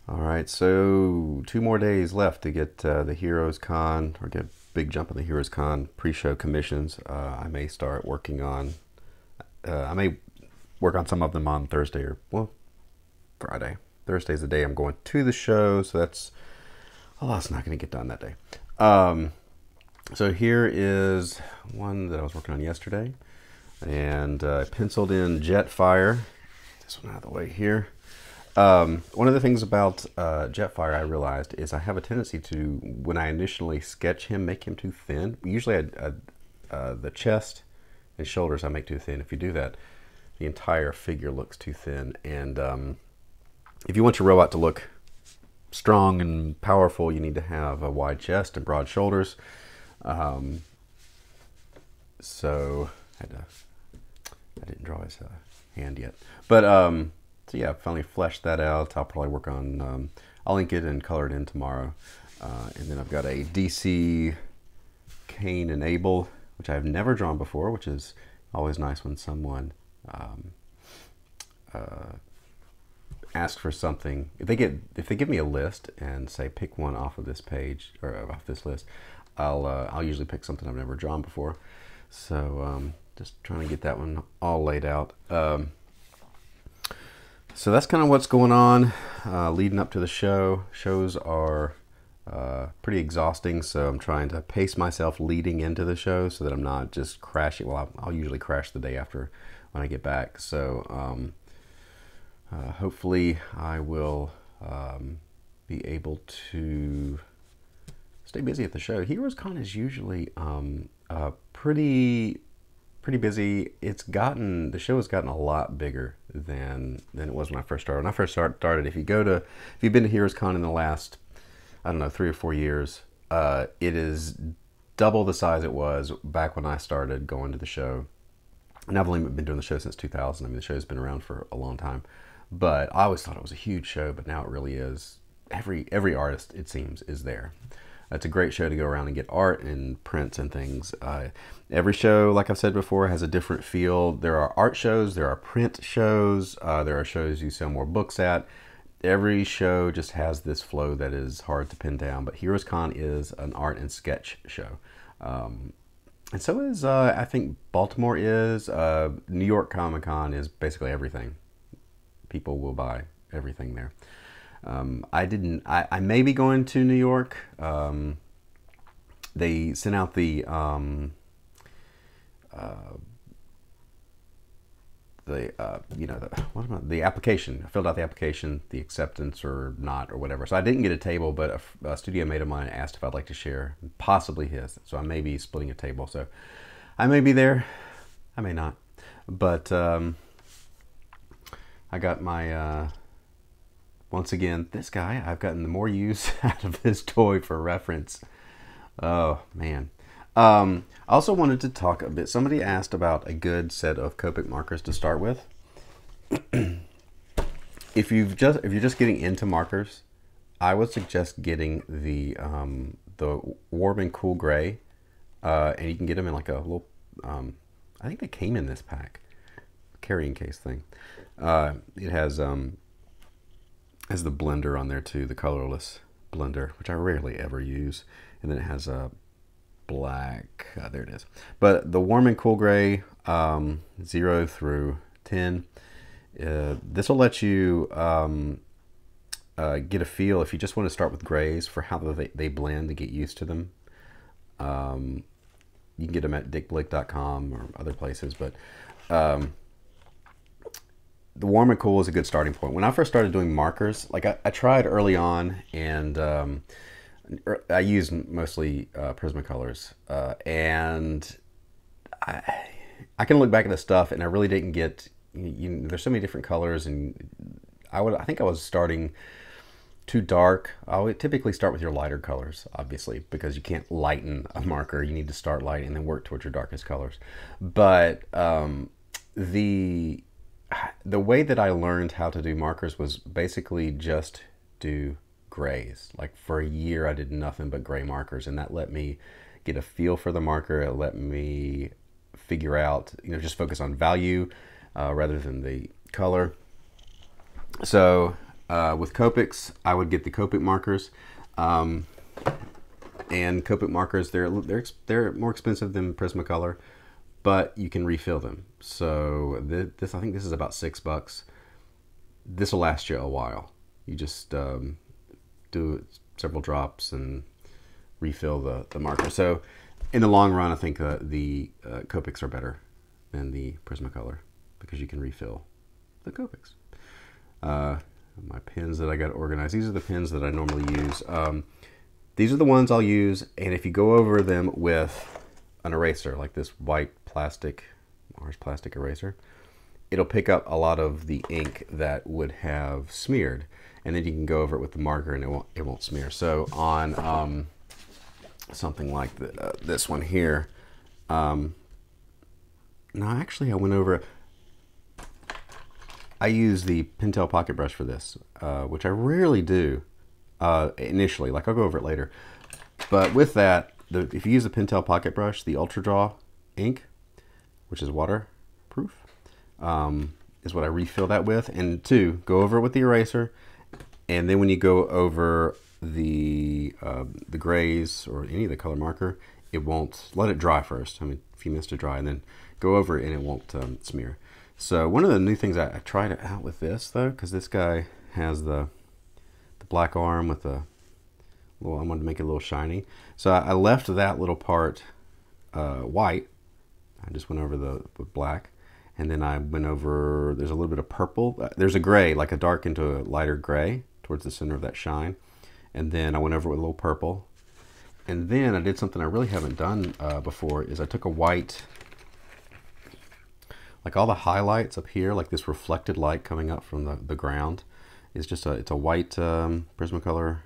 All right, so 2 more days left to get the Heroes Con, or get a big jump on the Heroes Con pre-show commissions. I may start working on, I may work on some of them on Thursday or, well, Friday. Thursday's the day I'm going to the show, so that's, a lot's not going to get done that day. So here is one that I was working on yesterday, and I penciled in Jetfire. This one out of the way here. One of the things about Jetfire I realized is I have a tendency to, when I initially sketch him, make him too thin. Usually the chest and shoulders I make too thin. If you do that, the entire figure looks too thin. And if you want your robot to look strong and powerful, you need to have a wide chest and broad shoulders. So I didn't draw his hand yet. But so yeah, finally fleshed that out. I'll probably work on, I'll ink it and color it in tomorrow. And then I've got a DC Cain and Abel, which I've never drawn before, which is always nice when someone asks for something. If they give me a list and say pick one off of this page or off this list, I'll usually pick something I've never drawn before. So just trying to get that one all laid out. So that's kind of what's going on leading up to the show. Shows are pretty exhausting, so I'm trying to pace myself leading into the show so that I'm not just crashing. Well, I'll usually crash the day after when I get back. So hopefully I will be able to stay busy at the show. Heroes Con is usually pretty busy. The show has gotten a lot bigger than it was when I first started. When I first started, if you've been to Heroes Con in the last, I don't know, 3 or 4 years, it is double the size it was back when I started going to the show. And I've only been doing the show since 2000. I mean, the show's been around for a long time, but I always thought it was a huge show, but now it really is. Every artist, it seems, is there. It's a great show to go around and get art and prints and things. Every show, like I've said before, has a different feel. There are art shows, there are print shows, there are shows you sell more books at. Every show just has this flow that is hard to pin down, but Heroes Con is an art and sketch show. And so is, I think Baltimore is. New York Comic Con is basically everything. People will buy everything there. I may be going to New York. They sent out the application. I filled out the application, the acceptance or not or whatever. So I didn't get a table, but a studio mate of mine asked if I'd like to share, possibly his. So I may be splitting a table. So I may be there. I may not. But I got my... once again, this guy, I've gotten the more use out of this toy for reference. Oh, man. I also wanted to talk a bit. Somebody asked about a good set of Copic markers to start with. If you're just getting into markers, I would suggest getting the Warm and Cool Gray, and you can get them in like a little. I think they came in this pack, carrying case thing. It has the blender on there too, the colorless blender, which I rarely ever use, and then it has a black, there it is. But the Warm and Cool Gray, 0 through 10, this will let you get a feel, if you just want to start with grays, for how they blend to get used to them. You can get them at dickblake.com or other places, but the Warm and Cool is a good starting point. When I first started doing markers, like I tried early on, and I used mostly Prismacolors, and I can look back at the stuff, and I really didn't get. There's so many different colors, and I think I was starting too dark. I would typically start with your lighter colors, obviously, because you can't lighten a marker. You need to start light and then work towards your darkest colors. But the way that I learned how to do markers was basically just do grays. Like for a year I did nothing but gray markers, and that let me get a feel for the marker. It let me figure out, just focus on value rather than the color. So With Copics, I would get the Copic markers. And Copic markers, they're more expensive than Prismacolor, but you can refill them. So this, I think this is about $6. This will last you a while. You just do several drops and refill the marker. So in the long run, I think the Copics are better than the Prismacolor because you can refill the Copics. My pens that I got organized. These are the pens that I normally use. These are the ones I'll use, and if you go over them with an eraser, like this white plastic, Mars plastic eraser, it'll pick up a lot of the ink that would have smeared, and then you can go over it with the marker and it won't smear. So on something like this one here, no, actually I went over, I use the Pentel pocket brush for this, which I rarely do initially, like I'll go over it later. But with that, if you use the Pentel pocket brush, the Ultra Draw ink, which is waterproof, is what I refill that with. And two, go over it with the eraser, and then when you go over the grays or any of the color marker, it won't, let it dry first. I mean, a few minutes to dry, and then go over it and it won't smear. So one of the new things I tried it out with this though, because this guy has the black arm with the little, I wanted to make it a little shiny. So I left that little part white. I just went over the black, and then I went over, there's a little bit of purple. There's a gray, like a dark into a lighter gray towards the center of that shine. And then I went over with a little purple. And then I did something I really haven't done before, is I took a white, like all the highlights up here, like this reflected light coming up from the ground, is just it's a white Prismacolor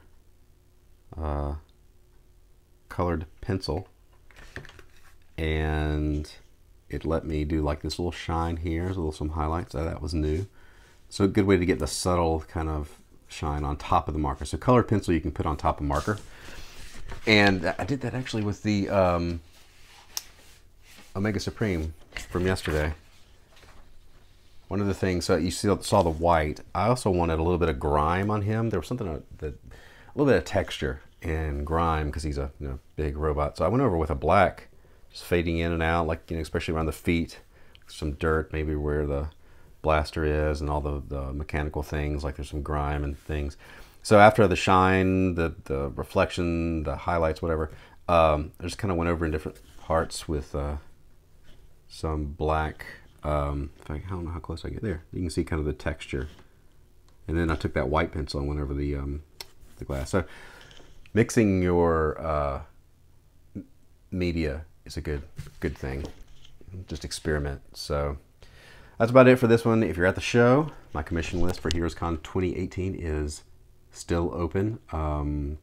colored pencil, and it let me do like this little shine here, there's some highlights. That was new. So a good way to get the subtle kind of shine on top of the marker. So colored pencil you can put on top of marker. And I did that actually with the Omega Supreme from yesterday. One of the things, so you saw the white, I also wanted a little bit of grime on him. There was something, a little bit of texture and grime, because he's a big robot. So I went over with a black, just fading in and out, like, especially around the feet, some dirt, maybe where the blaster is, and all the mechanical things, like there's some grime and things. So after the shine, the reflection, the highlights, whatever, I just kind of went over in different parts with some black. I don't know how close I get there. You can see kind of the texture. And then I took that white pencil and went over the glass. So mixing your media is a good thing. Just experiment. So that's about it for this one. If you're at the show, my commission list for HeroesCon 2018 is still open. From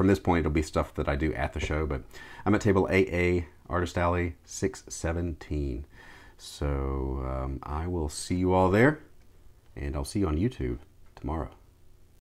this point, it'll be stuff that I do at the show, but I'm at table AA, Artist Alley 617. So I will see you all there, and I'll see you on YouTube tomorrow.